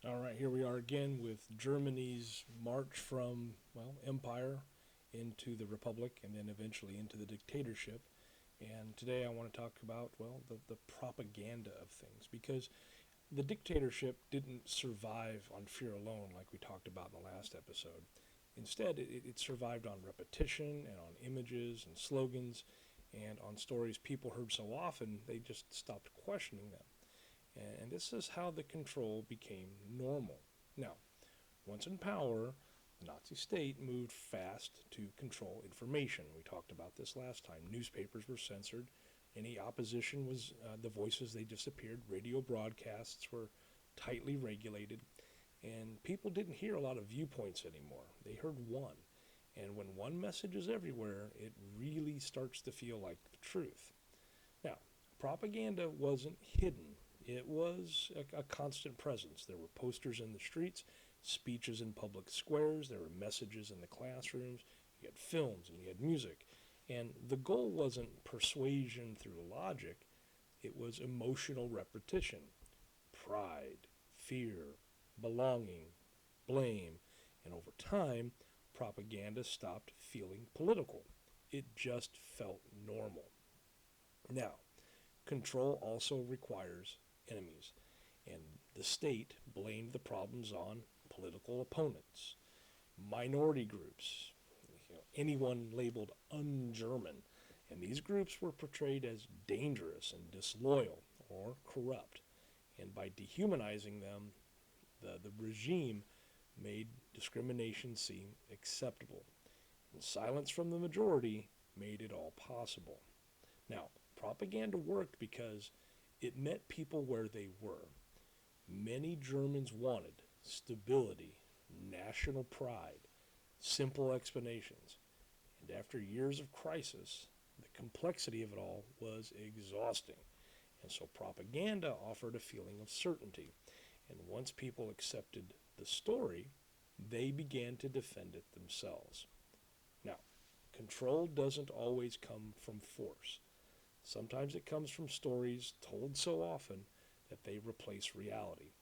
All right, here we are again with Germany's march from, well, empire into the republic and then eventually into the dictatorship. And today I want to talk about, well, the propaganda of things because the dictatorship didn't survive on fear alone like we talked about in the last episode. Instead, it survived on repetition and on images and slogans and on stories people heard so often they just stopped questioning them. And this is how the control became normal. Now, once in power, the Nazi state moved fast to control information. We talked about this last time. Newspapers were censored. Any opposition was, the voices, they disappeared. Radio broadcasts were tightly regulated. And people didn't hear a lot of viewpoints anymore. They heard one. And when one message is everywhere, it really starts to feel like the truth. Now, propaganda wasn't hidden. It was a constant presence. There were posters in the streets, speeches in public squares, there were messages in the classrooms, you had films and you had music. And the goal wasn't persuasion through logic, it was emotional repetition. Pride, fear, belonging, blame, and over time, propaganda stopped feeling political. It just felt normal. Now, control also requires enemies, and the state blamed the problems on political opponents, minority groups, anyone labeled un-German, and these groups were portrayed as dangerous and disloyal or corrupt. And by dehumanizing them, the regime made discrimination seem acceptable. And silence from the majority made it all possible. Now, propaganda worked because it met people where they were. Many Germans wanted stability, national pride, simple explanations. And after years of crisis, the complexity of it all was exhausting. And so propaganda offered a feeling of certainty. And once people accepted the story, they began to defend it themselves. Now, control doesn't always come from force. Sometimes it comes from stories told so often that they replace reality.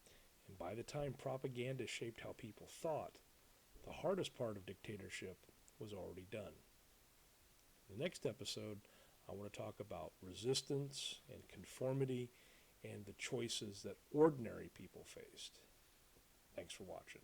And by the time propaganda shaped how people thought, the hardest part of dictatorship was already done. In the next episode, I want to talk about resistance and conformity and the choices that ordinary people faced. Thanks for watching.